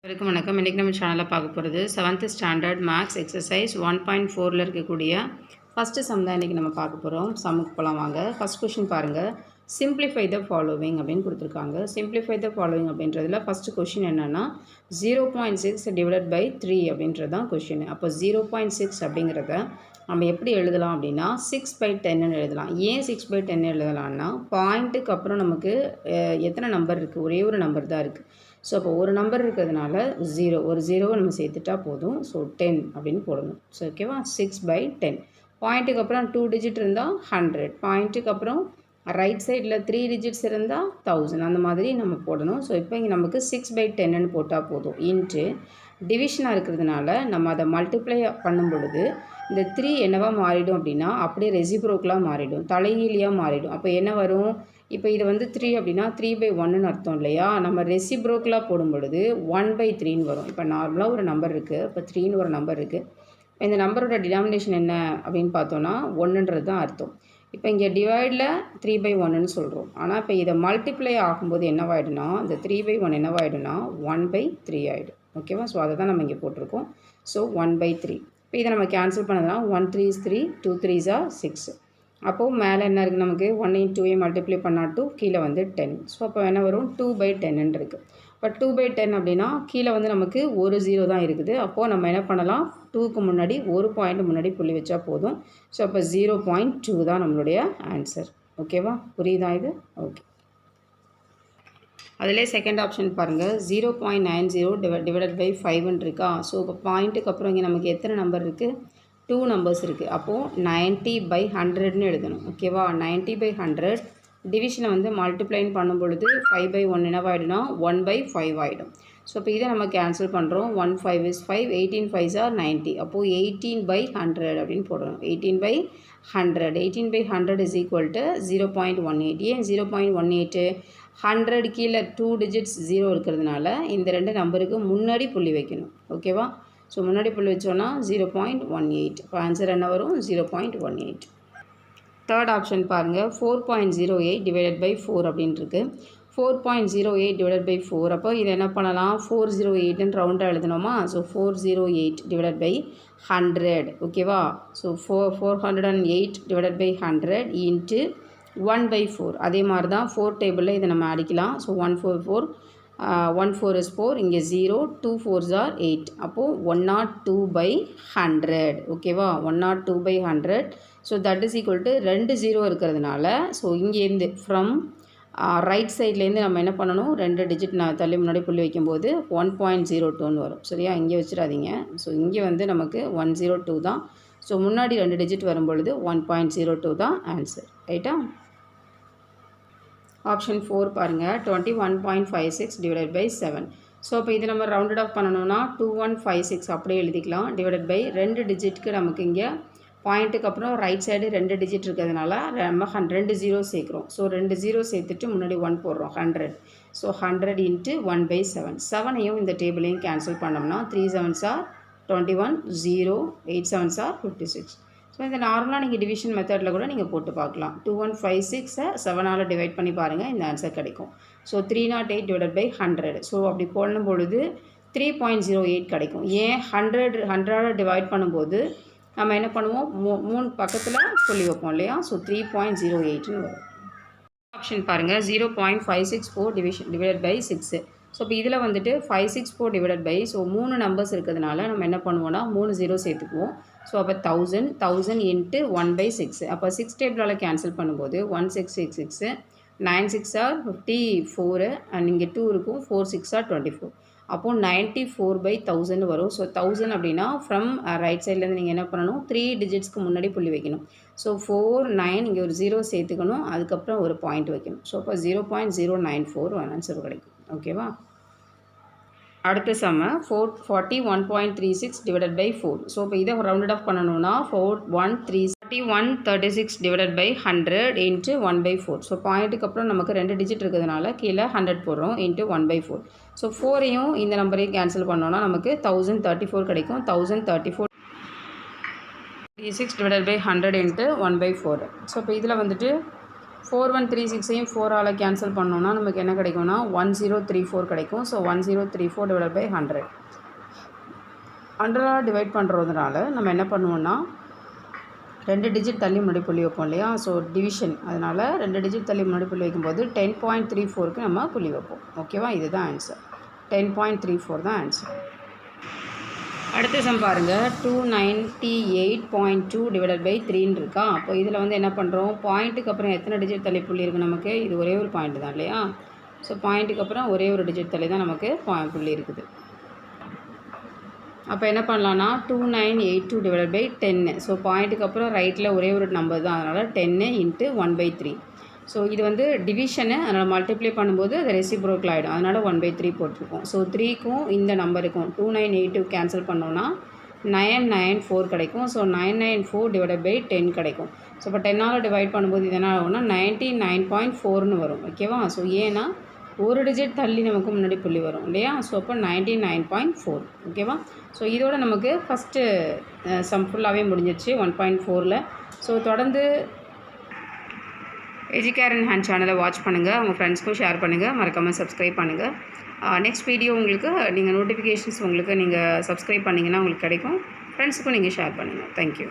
வணக்கம் வணக்கம். இன்றைக்கி நம்ம சேனலில் பார்க்க போகிறது 7th ஸ்டாண்டர்ட் மேக்ஸ் எக்ஸசைஸ் 1.4 இருக்கக்கூடிய ஃபஸ்ட்டு சம் தான் இன்றைக்கி நம்ம பார்க்க போகிறோம். சம்முக்கு போகலாம் வாங்க. ஃபஸ்ட் கொஷின் பாருங்கள். சிம்பிளிஃபை த ஃபாலோவிங் அப்படின்னு கொடுத்துருக்காங்க. சிம்பிளிஃபை த ஃபாலோவிங் அப்படின்றதுல ஃபஸ்ட்டு கொஷின் என்னென்னா 0.6 டிவைடட் பை 3 அப்படின்றது தான் கொஷின். அப்போ 0.6 அப்படிங்கிறத நம்ம எப்படி எழுதலாம் அப்படின்னா 6/10 எழுதலாம். ஏன் 6/10 எழுதலாம்னா பாயிண்ட்டுக்கு அப்புறம் நமக்கு எத்தனை நம்பர் இருக்குது? ஒரே ஒரு நம்பர் தான் இருக்குது. ஸோ அப்போ ஒரு நம்பர் இருக்கிறதுனால ஒரு ஜீரோவை நம்ம சேர்த்துட்டா போதும். ஸோ 10 அப்படின்னு போடணும். ஸோ ஓகேவா, 6/10. பாயிண்ட்டுக்கு அப்புறம் 2 டிஜிட் இருந்தால் 100. பாயிண்ட்டுக்கு அப்புறம் ரைட் சைடில் 3 டிஜிட்ஸ் இருந்தால் 1000. அந்த மாதிரி நம்ம போடணும். ஸோ இப்போ இங்கே நமக்கு 6/10 போட்டால் போதும். இன்ட்டு டிவிஷனாக இருக்கிறதுனால நம்ம அதை மல்டிப்ளை பண்ணும் பொழுது இந்த 3 என்னவா மாறிடும் அப்படின்னா அப்படியே ரெசிப்ரோக்கலாக மாறிடும், தலைகீழியாக மாறிடும். அப்போ என்ன வரும்? இப்போ இது வந்து 3 அப்படின்னா 3/1ன்னு அர்த்தம் இல்லையா? நம்ம ரெசிப்ரோக்கலாக போடும் பொழுது 1/3ன்னு வரும். இப்போ நார்மலாக ஒரு நம்பர் இருக்குது, இப்போ 3ன்னு ஒரு நம்பர் இருக்குது. இந்த நம்பரோட டினாமினேஷன் என்ன அப்படின்னு பார்த்தோன்னா 1ன்றது தான் அர்த்தம். இப்போ இங்கே டிவைடில் 3/1ன்னு சொல்கிறோம். ஆனால் இப்போ இதை மல்டிப்ளை ஆகும்போது என்னவாயிடுனா இந்த 3/1 என்னவாயிடுனா 1/3 ஆகிடும். ஓகேவா? ஸோ அதை தான் நம்ம இங்கே போட்டிருக்கோம். ஸோ 1/3. இப்போ இதை நம்ம கேன்சல் பண்ணதுனா 1 3 is 3, 2 3s are 6. அப்போது மேலே என்ன இருக்குது நமக்கு 1 × 2 மல்டிப்ளை பண்ணால் 2, கீழே வந்து 10. ஸோ அப்போ என்ன வரும்? 2/10 இருக்குது. இப்போ 2/10 அப்படின்னா கீழே வந்து நமக்கு ஒரு 0 தான் இருக்குது. அப்போது நம்ம என்ன பண்ணலாம்? 2க்கு முன்னாடி ஒரு பாயிண்ட் முன்னாடி புள்ளி வச்சா போதும். ஸோ அப்போ 0.2 தான் நம்மளுடைய ஆன்சர். ஓகேவா? புரியுதா இது? ஓகே. அதிலே செகண்ட் ஆப்ஷன் பாருங்கள். 0.90 டிவைடட் பை 5 இருக்கா? ஸோ இப்போ பாயிண்ட்டுக்கு அப்புறம் இங்கே நமக்கு எத்தனை நம்பர் இருக்குது? 2 நம்பர்ஸ் இருக்குது. அப்போது 90/100ன்னு எழுதணும். ஓகேவா? 90/100 டிவிஷனை வந்து மல்டிப்ளைன் பண்ணும் பொழுது 5/1 என்னவாயிடும்னா 1/5 ஆகிடும். ஸோ இப்போ இதை நம்ம கேன்சல் பண்ணுறோம். 1 5 is 5, 18 5s are 90. அப்போது 18/100 அப்படின்னு போடணும். 18/100. 18/100 is equal to 0.18. ஏன் 0.18? 100 கீழே 2 டிஜிட்ஸ் 0 இருக்கிறதுனால இந்த ரெண்டு நம்பருக்கு முன்னாடி புள்ளி வைக்கணும். ஓகேவா? ஸோ முன்னாடி புள்ளி வச்சோன்னா 0.18. இப்போ ஆன்சர் என்ன வரும்? 0.18. தேர்ட் ஆப்ஷன் பாருங்கள். 4.08 டிவைடட் பை 4 அப்படின்ட்டுருக்கு. 4.08 டிவைடட் பை 4. அப்போ இதை என்ன பண்ணலாம்? 408ன்னு ரவுண்டாக எழுதணுமா? So 408 divided by 100. ஓகேவா? So 408 divided by 100 into 1/4. அதே மாதிரி தான் 4 டேபிளில் இதை நம்ம அடிக்கலாம். So 1 4 is 4. இங்கே 0, 2 4s are 8. அப்போது 102/100. ஓகேவா? 102/100. So that is equal to 2 0 இருக்கிறதுனால ஸோ இங்கேருந்து ஃப்ரம் ரைட் சைட்லேருந்து நம்ம என்ன பண்ணணும்? 2 டிஜிட் நான் தள்ளி முன்னாடி புள்ளி வைக்கும்போது 1.02ன்னு வரும். சரியா? இங்கே வச்சிடாதீங்க. ஸோ இங்கே வந்து நமக்கு 102 தான். ஸோ முன்னாடி 2 டிஜிட் வரும்பொழுது 1.02 தான் ஆன்சர். ரைட்டா? ஆப்ஷன் 4 பாருங்கள். 21.56 டிவைடட் பை 7. ஸோ இப்போ இது நம்ம ரவுண்டட் ஆஃப் பண்ணணும்னா 2156 அப்படியே எழுதிக்கலாம். டிவைடட் பை 2 டிஜிட்டுக்கு நமக்கு இங்கே பாயிண்ட்டுக்கு அப்புறம் ரைட் சைடு 2 டிஜிட் இருக்கிறதுனால நம்ம 2 0 சேர்க்குறோம். ஸோ 2 0 சேர்த்துட்டு முன்னாடி 1 போடுறோம். 100. So 100 into 1/7. 7ஐயும் இந்த டேபிளையும் கேன்சல் பண்ணோம்னா 3 7s are 21, 0, 8 7s are 56. So இந்த நார்மலாக நீங்கள் டிவிஷன் மெத்தடில் கூட நீங்கள் போட்டு பார்க்கலாம். 2156 7ஆல் டிவைட் பண்ணி பாருங்கள், இந்த ஆன்சர் கிடைக்கும். So 308 divided by 100. ஸோ அப்படி போடும் பொழுது 3.08 கிடைக்கும். ஏன் 100ஆல் டிவைட் பண்ணும்போது நம்ம என்ன பண்ணுவோம்? 3 பக்கத்தில் புள்ளி வைப்போம் இல்லையா? ஸோ 3.08ன்னு வரும். ஆப்ஷன் பாருங்கள். 0.564 டிவைடட் பை 6. ஸோ இப்போ இதில் வந்துட்டு 564 டிவைடட் பை ஸோ 3 நம்பர்ஸ் இருக்கிறதுனால நம்ம என்ன பண்ணுவோம்னா 3 0 சேர்த்துக்குவோம். ஸோ அப்போ 1000 இன்ட்டு 1/6. அப்போ 6 டேபிளால் கேன்சல் பண்ணும்போது 1666, 9 6 are 54 அண்ட் இங்கே 2 இருக்கும். 4 6 are 24. அப்போது 94/1000 வரும். ஸோ 1000 அப்படின்னா ஃப்ரம் ரைட் சைட்லேருந்து நீங்கள் என்ன பண்ணணும்? 3 டிஜிட்ஸ்க்கு முன்னாடி புள்ளி வைக்கணும். ஸோ 4 9 இங்கே ஒரு 0 சேர்த்துக்கணும். அதுக்கப்புறம் ஒரு பாயிண்ட் வைக்கணும். ஸோ அப்போ 0.094 ஆன்சர் கிடைக்கும். ஓகேவா? அடுத்த சம்ம 41.36 டிவைடட் பை 4. ஸோ இப்போ இதை ரவுண்டட் ஆஃப் பண்ணணும்னா 4136 டிவைடட் பை 100 இன்ட்டு 1/4. ஸோ பாயிண்ட்டுக்கு அப்புறம் நமக்கு 2 டிஜிட் இருக்கிறதுனால கீழே 100 போடுறோம் இன்ட்டு 1/4. ஸோ 4ஐயும் இந்த நம்பரையும் கேன்சல் பண்ணோன்னா நமக்கு 1034 கிடைக்கும். 1034 டிவைடட் பை 100 இன்ட்டு 1/4. ஸோ இப்போ இதில் வந்துட்டு 4136ஐயும் 4ஆல் கேன்சல் பண்ணோன்னா நமக்கு என்ன கிடைக்கும்னா 1034 கிடைக்கும். So 1034 divide by 100. 100ஆல் டிவைட் பண்ணுறதுனால நம்ம என்ன பண்ணுவோம்னா 2 டிஜிட் தள்ளி முன்னாடி புள்ளி வைப்போம் இல்லையா. ஸோ டிவிஷன், அதனால் 2 டிஜிட் தள்ளி முன்னாடி புள்ளி வைக்கும்போது 10.34க்கு நம்ம புள்ளி வைப்போம். ஓகேவா, இதுதான் ஆன்சர். 10.34 தான் ஆன்சர். அடுத்த சம் பாருங்கள். 298.2 டிவைடட் பை 3ன்னு இருக்கா. அப்போ இதில் வந்து என்ன பண்ணுறோம், பாயிண்ட்டுக்கு அப்புறம் எத்தனை டிஜிட் தள்ளி புள்ளி இருக்குது நமக்கு, இது ஒரே ஒரு பாயிண்ட் தான் இல்லையா. ஸோ பாயிண்ட்டுக்கு அப்புறம் ஒரே ஒரு டிஜிட் தள்ளி தான் நமக்கு புள்ளி இருக்குது. அப்போ என்ன பண்ணலான்னா 2982 டிவைடட் பை 10. ஸோ பாயிண்ட்டுக்கு அப்புறம் ரைட்டில் ஒரே ஒரு நம்பர் தான், அதனால் 10 × 1/3. ஸோ இது வந்து டிவிஷனு, அதனால் மல்டிப்ளை பண்ணும்போது அது ரெசிப்ரோக்கல் ஆகிடும், அதனால் 1/3 போட்டிருக்கோம். ஸோ 3க்கும் இந்த நம்பருக்கும் 2982 கேன்சல் பண்ணோன்னா 994 கிடைக்கும். ஸோ 994 டிவைடட் பை 10 கிடைக்கும். ஸோ இப்போ 10ஆல் டிவைட் பண்ணும்போது இது என்ன ஆகும்னா 99.4ன்னு வரும். ஓகேவா. ஸோ ஏன்னா ஒரு டிஜிட் தள்ளி நமக்கு முன்னாடி புள்ளி வரும் இல்லையா. ஸோ அப்போ 99.4. ஓகேவா. ஸோ இதோட நமக்கு ஃபஸ்ட்டு சம் ஃபுல்லாகவே முடிஞ்சிச்சு 1.4ல். ஸோ தொடர்ந்து எஜுகேர் இன் ஹேண்ட் சேனலை வாட்ச் பண்ணுங்கள், உங்கள் ஃப்ரெண்ட்ஸ்க்கும் ஷேர் பண்ணுங்கள், மறக்காமல் சப்ஸ்கிரைப் பண்ணுங்கள். நெக்ஸ்ட் வீடியோ உங்களுக்கு நீங்கள் நோட்டிஃபிகேஷன்ஸ் உங்களுக்கு நீங்கள் சப்ஸ்கிரைப் பண்ணிங்கன்னா உங்களுக்கு கிடைக்கும். ஃப்ரெண்ட்ஸுக்கும் நீங்கள் ஷேர் பண்ணுங்கள். தேங்க்யூ.